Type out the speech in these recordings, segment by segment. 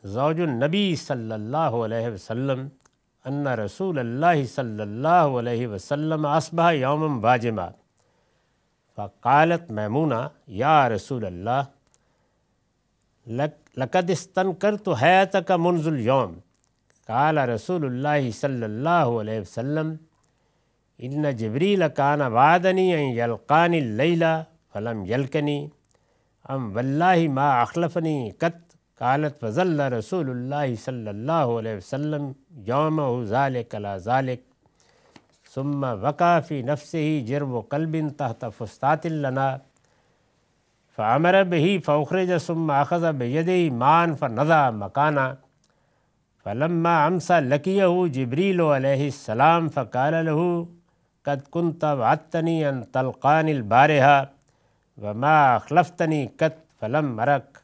زوج النبی صلی اللہ علیہ وسلم ان رسول اللہ صلی اللہ علیہ وسلم اصبح یوم واجما فقالت میمونہ یا رسول اللہ لقد استنکرت حیاتک منذ اليوم قال رسول اللہ صلی اللہ علیہ وسلم ان جبریل کان وعدنی ان یلقانی اللیل فلم یلقنی ام واللہ ما اخلفنی قط قالت فظل رسول اللہ صلی اللہ علیہ وسلم یومہ ذالک لا ذالک ثم وقع فی نفسہ جرو قلب تحت فستات لنا فامر بہ فاخرج ثم اخذ بیدہ ماء فنضع مکانا فلما امسى لقیہ جبریل علیہ السلام فقال له قد كنت وعدتنی ان تلقانی البارحہ وما اخلفتنی قط فلم ارک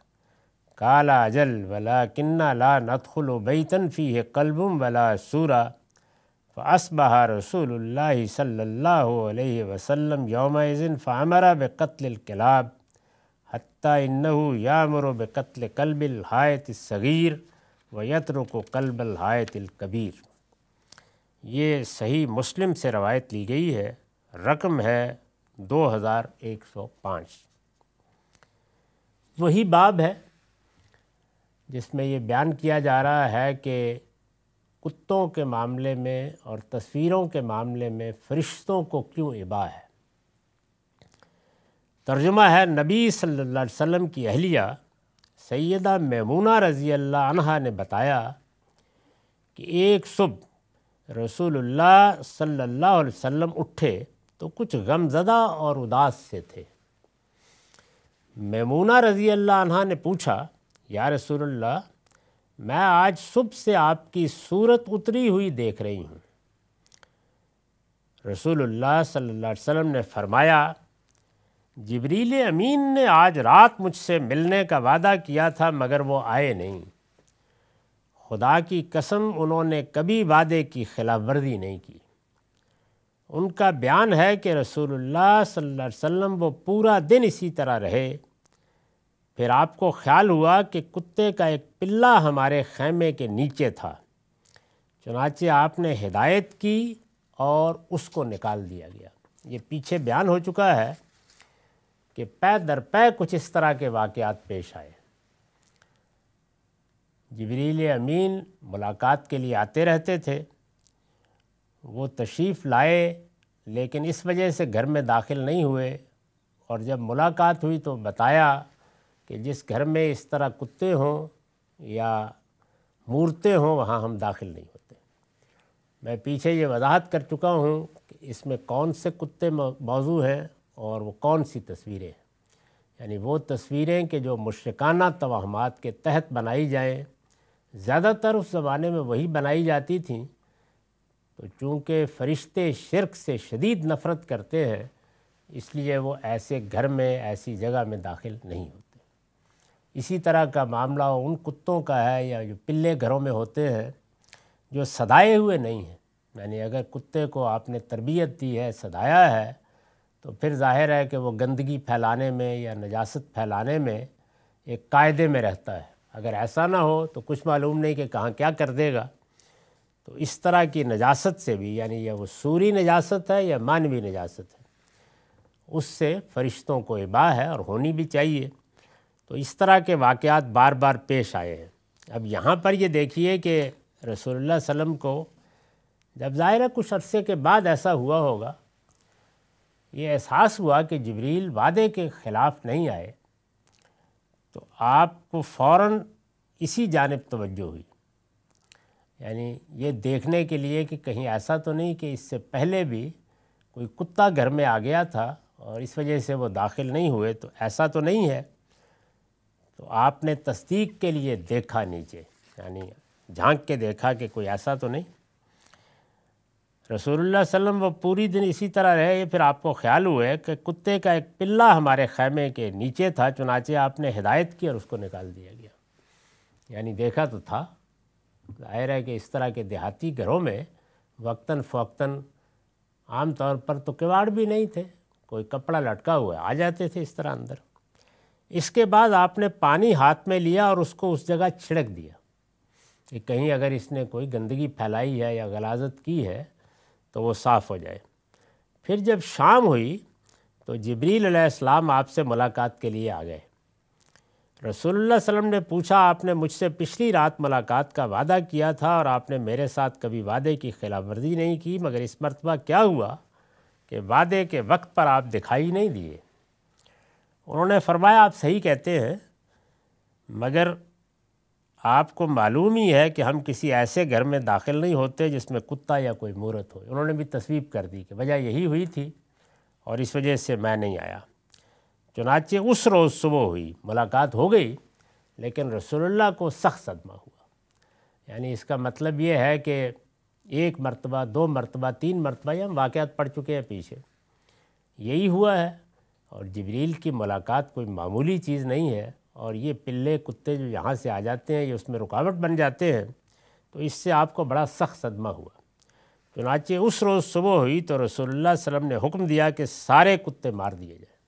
قال اجل ولكننا لا ندخل بیتا فیہ قلب ولا سورہ فاصبح رسول اللہ صلی اللہ علیہ وسلم یومئذ فامر بقتل الکلاب حتی انہ یامر بقتل قلب الحائط الصغیر ویترک قلب الحائط الکبیر۔ یہ صحیح مسلم سے روایت لی گئی ہے، رقم ہے 2105۔ وہی باب ہے جس میں یہ بیان کیا جا رہا ہے کہ کتوں کے معاملے میں اور تصویروں کے معاملے میں فرشتوں کو کیوں اباح ہے۔ ترجمہ ہے، نبی صلی اللہ علیہ وسلم کی اہلیہ سیدہ میمونہ رضی اللہ عنہا نے بتایا کہ ایک صبح رسول اللہ صلی اللہ علیہ وسلم اٹھے تو کچھ غم زدہ اور اداس سے تھے۔ میمونہ رضی اللہ عنہا نے پوچھا، یا رسول اللہ، میں آج صبح سے آپ کی صورت اتری ہوئی دیکھ رہی ہوں۔ رسول اللہ صلی اللہ علیہ وسلم نے فرمایا، جبریل امین نے آج رات مجھ سے ملنے کا وعدہ کیا تھا مگر وہ آئے نہیں۔ خدا کی قسم انہوں نے کبھی وعدے کی خلاف ورزی نہیں کی۔ ان کا بیان ہے کہ رسول اللہ صلی اللہ علیہ وسلم وہ پورا دن اسی طرح رہے، پھر آپ کو خیال ہوا کہ کتے کا ایک پلہ ہمارے خیمے کے نیچے تھا، چنانچہ آپ نے ہدایت کی اور اس کو نکال دیا گیا۔ یہ پیچھے بیان ہو چکا ہے کہ پے در پے کچھ اس طرح کے واقعات پیش آئے۔ جبریل امین ملاقات کے لیے آتے رہتے تھے، وہ تشریف لائے لیکن اس وجہ سے گھر میں داخل نہیں ہوئے، اور جب ملاقات ہوئی تو بتایا کہ جس گھر میں اس طرح کتے ہوں یا مورتیں ہوں وہاں ہم داخل نہیں ہوتے۔ میں پیچھے یہ وضاحت کر چکا ہوں کہ اس میں کون سے کتے موضوع ہیں اور وہ کون سی تصویریں ہیں، یعنی وہ تصویریں کہ جو مشرکانہ توہمات کے تحت بنائی جائیں، زیادہ تر اس زمانے میں وہی بنائی جاتی تھیں، تو چونکہ فرشتے شرک سے شدید نفرت کرتے ہیں اس لیے وہ ایسے گھر میں ایسی جگہ میں داخل نہیں ہوتے۔ اسی طرح کا معاملہ ان کتوں کا ہے یا جو پلے گھروں میں ہوتے ہیں جو سدائے ہوئے نہیں ہیں، یعنی اگر کتے کو آپ نے تربیت دی ہے، سدایا ہے، تو پھر ظاہر ہے کہ وہ گندگی پھیلانے میں یا نجاست پھیلانے میں ایک قاعدے میں رہتا ہے۔ اگر ایسا نہ ہو تو کچھ معلوم نہیں کہ کہاں کیا کر دے گا۔ تو اس طرح کی نجاست سے بھی، یعنی یہ وہ سوری نجاست ہے یا مانوی نجاست ہے، اس سے فرشتوں کو اباح ہے اور ہونی بھی چاہیے۔ تو اس طرح کے واقعات بار بار پیش آئے ہیں۔ اب یہاں پر یہ دیکھیے کہ رسول اللہ صلی اللہ علیہ وسلم کو جب ظاہر ہے کچھ عرصے کے بعد ایسا ہوا ہوگا، یہ احساس ہوا کہ جبریل وعدے کے خلاف نہیں آئے، تو آپ کو فوراً اسی جانب توجہ ہوئی، یعنی یہ دیکھنے کے لیے کہ کہیں ایسا تو نہیں کہ اس سے پہلے بھی کوئی کتا گھر میں آ گیا تھا اور اس وجہ سے وہ داخل نہیں ہوئے، تو ایسا تو نہیں ہے۔ تو آپ نے تصدیق کے لیے دیکھا نیچے، یعنی جھانک کے دیکھا کہ کوئی ایسا تو نہیں۔ رسول اللہ صلی اللہ علیہ وسلم وہ پوری دن اسی طرح رہے، پھر آپ کو خیال ہوئے کہ کتے کا ایک پلہ ہمارے خیمے کے نیچے تھا، چنانچہ آپ نے ہدایت کی اور اس کو نکال دیا گیا۔ یعنی دیکھا تو تھا۔ ظاہر ہے کہ اس طرح کے دیہاتی گھروں میں وقتاً فوقتاً عام طور پر تو کواڑ بھی نہیں تھے، کوئی کپڑا لٹکا ہوا آ جاتے تھے اس طرح اندر۔ اس کے بعد آپ نے پانی ہاتھ میں لیا اور اس کو اس جگہ چھڑک دیا، کہ کہیں اگر اس نے کوئی گندگی پھیلائی ہے یا غلاظت کی ہے تو وہ صاف ہو جائے۔ پھر جب شام ہوئی تو جبریل علیہ السلام آپ سے ملاقات کے لیے آ گئے۔ رسول اللہ صلی اللہ علیہ وسلم نے پوچھا، آپ نے مجھ سے پچھلی رات ملاقات کا وعدہ کیا تھا اور آپ نے میرے ساتھ کبھی وعدے کی خلاف ورزی نہیں کی، مگر اس مرتبہ کیا ہوا کہ وعدے کے وقت پر آپ دکھائی نہیں دیے؟ انہوں نے فرمایا، آپ صحیح کہتے ہیں، مگر آپ کو معلوم ہی ہے کہ ہم کسی ایسے گھر میں داخل نہیں ہوتے جس میں کتا یا کوئی مورت ہو۔ انہوں نے بھی تصویب کر دی کہ وجہ یہی ہوئی تھی اور اس وجہ سے میں نہیں آیا۔ چنانچہ اس روز صبح ہوئی، ملاقات ہو گئی، لیکن رسول اللہ کو سخت صدمہ ہوا۔ یعنی اس کا مطلب یہ ہے کہ ایک مرتبہ، دو مرتبہ، تین مرتبہ، یہ ہم واقعات پڑھ چکے ہیں پیچھے، یہی ہوا ہے۔ اور جبریل کی ملاقات کوئی معمولی چیز نہیں ہے، اور یہ پلے کتے جو یہاں سے آ جاتے ہیں، یہ اس میں رکاوٹ بن جاتے ہیں، تو اس سے آپ کو بڑا سخت صدمہ ہوا۔ چنانچہ اس روز صبح ہوئی تو رسول اللہ صلی اللہ علیہ وسلم نے حکم دیا کہ سارے کتے مار دیے جائیں،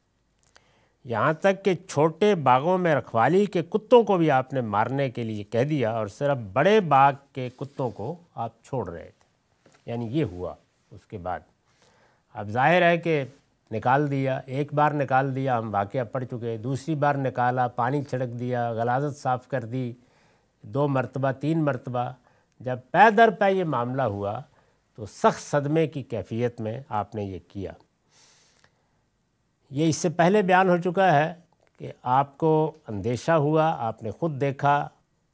یہاں تک کہ چھوٹے باغوں میں رکھوالی کے کتوں کو بھی آپ نے مارنے کے لیے کہہ دیا، اور صرف بڑے باغ کے کتوں کو آپ چھوڑ رہے تھے۔ یعنی یہ ہوا۔ اس کے بعد اب ظاہر ہے کہ نکال دیا، ایک بار نکال دیا، ہم واقعہ پڑھ چکے، دوسری بار نکالا، پانی چھڑک دیا، غلاظت صاف کر دی، دو مرتبہ، تین مرتبہ، جب پے در پے یہ معاملہ ہوا تو سخت صدمے کی کیفیت میں آپ نے یہ کیا۔ یہ اس سے پہلے بیان ہو چکا ہے کہ آپ کو اندیشہ ہوا، آپ نے خود دیکھا،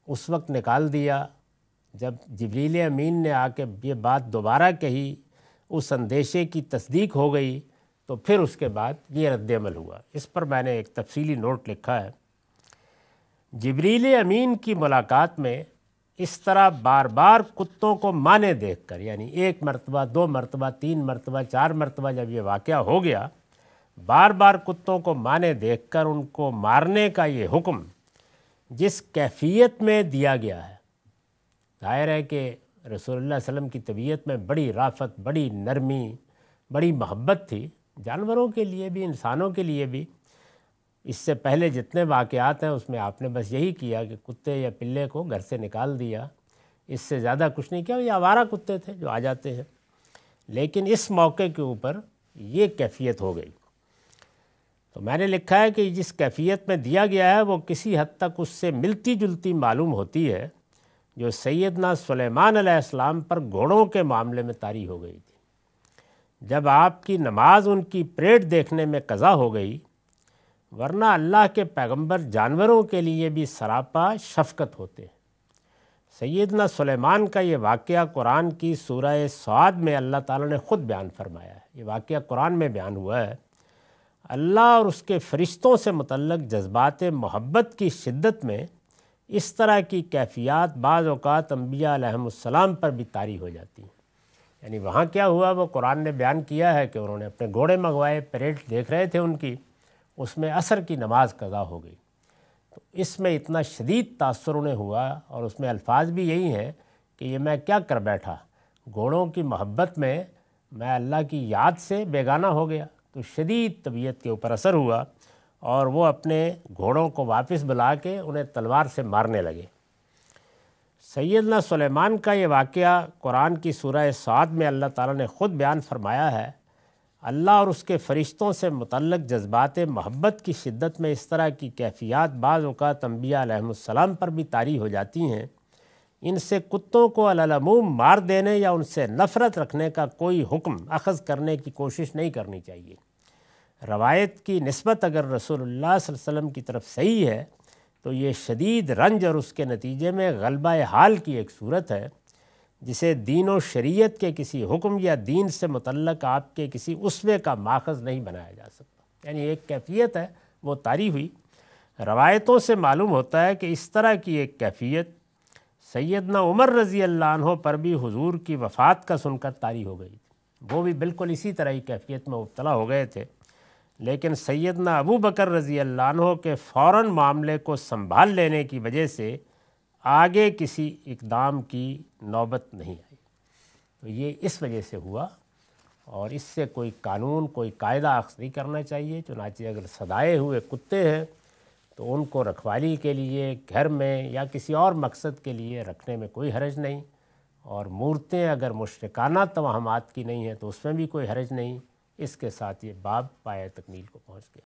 اس وقت نکال دیا۔ جب جبریل امین نے آ کے یہ بات دوبارہ کہی، اس اندیشے کی تصدیق ہو گئی، تو پھر اس کے بعد یہ رد عمل ہوا۔ اس پر میں نے ایک تفصیلی نوٹ لکھا ہے۔ جبریل امین کی ملاقات میں اس طرح بار بار کتوں کو مانے دیکھ کر، یعنی ایک مرتبہ، دو مرتبہ، تین مرتبہ، چار مرتبہ جب یہ واقعہ ہو گیا، بار بار کتوں کو مانے دیکھ کر ان کو مارنے کا یہ حکم جس کیفیت میں دیا گیا ہے، ظاہر ہے کہ رسول اللہ صلی اللہ علیہ وسلم کی طبیعت میں بڑی رافت، بڑی نرمی، بڑی محبت تھی، جانوروں کے لیے بھی، انسانوں کے لیے بھی۔ اس سے پہلے جتنے واقعات ہیں اس میں آپ نے بس یہی کیا کہ کتے یا پلے کو گھر سے نکال دیا، اس سے زیادہ کچھ نہیں کیا۔ یہ آوارہ کتے تھے جو آ جاتے ہیں، لیکن اس موقع کے اوپر یہ کیفیت ہو گئی۔ تو میں نے لکھا ہے کہ جس کیفیت میں دیا گیا ہے وہ کسی حد تک اس سے ملتی جلتی معلوم ہوتی ہے جو سیدنا سلیمان علیہ السلام پر گھوڑوں کے معاملے میں طاری ہو گئی تھی، جب آپ کی نماز ان کی پریڈ دیکھنے میں قضا ہو گئی، ورنہ اللہ کے پیغمبر جانوروں کے لیے بھی سراپا شفقت ہوتے ہیں۔ سیدنا سلیمان کا یہ واقعہ قرآن کی سورہ صاد میں اللہ تعالیٰ نے خود بیان فرمایا ہے، یہ واقعہ قرآن میں بیان ہوا ہے۔ اللہ اور اس کے فرشتوں سے متعلق جذبات محبت کی شدت میں اس طرح کی کیفیات بعض اوقات انبیاء علیہم السلام پر بھی طاری ہو جاتی ہیں۔ یعنی وہاں کیا ہوا وہ قرآن نے بیان کیا ہے کہ انہوں نے اپنے گھوڑے منگوائے، پریڈ دیکھ رہے تھے ان کی، اس میں عصر کی نماز قضا ہو گئی۔ تو اس میں اتنا شدید تاثر انہیں ہوا، اور اس میں الفاظ بھی یہی ہیں کہ یہ میں کیا کر بیٹھا، گھوڑوں کی محبت میں میں اللہ کی یاد سے بیگانہ ہو گیا۔ تو شدید طبیعت کے اوپر اثر ہوا، اور وہ اپنے گھوڑوں کو واپس بلا کے انہیں تلوار سے مارنے لگے۔ سیدنا سلیمان کا یہ واقعہ قرآن کی سورہ صاد میں اللہ تعالیٰ نے خود بیان فرمایا ہے۔ اللہ اور اس کے فرشتوں سے متعلق جذبات محبت کی شدت میں اس طرح کی کیفیات بعض اوقات انبیاء علیہم السلام پر بھی طاری ہو جاتی ہیں۔ ان سے کتوں کو علی العموم مار دینے یا ان سے نفرت رکھنے کا کوئی حکم اخذ کرنے کی کوشش نہیں کرنی چاہیے۔ روایت کی نسبت اگر رسول اللہ صلی اللہ علیہ وسلم کی طرف صحیح ہے تو یہ شدید رنج اور اس کے نتیجے میں غلبہ حال کی ایک صورت ہے جسے دین و شریعت کے کسی حکم یا دین سے متعلق آپ کے کسی اسوے کا ماخذ نہیں بنایا جا سکتا۔ یعنی ایک کیفیت ہے وہ طاری ہوئی۔ روایتوں سے معلوم ہوتا ہے کہ اس طرح کی ایک کیفیت سیدنا عمر رضی اللہ عنہ پر بھی حضور کی وفات کا سن کر طاری ہو گئی تھی۔ وہ بھی بالکل اسی طرح کی کیفیت میں مبتلا ہو گئے تھے، لیکن سیدنا ابو بکر رضی اللہ عنہ کے فوراً معاملے کو سنبھال لینے کی وجہ سے آگے کسی اقدام کی نوبت نہیں آئی۔ تو یہ اس وجہ سے ہوا، اور اس سے کوئی قانون، کوئی قاعدہ اخذ نہیں کرنا چاہیے۔ چنانچہ اگر صدائے ہوئے کتے ہیں تو ان کو رکھوالی کے لیے گھر میں یا کسی اور مقصد کے لیے رکھنے میں کوئی حرج نہیں، اور مورتیں اگر مشرکانہ توہمات کی نہیں ہیں تو اس میں بھی کوئی حرج نہیں۔ اس کے ساتھ یہ باب پایہ تکمیل کو پہنچ گیا۔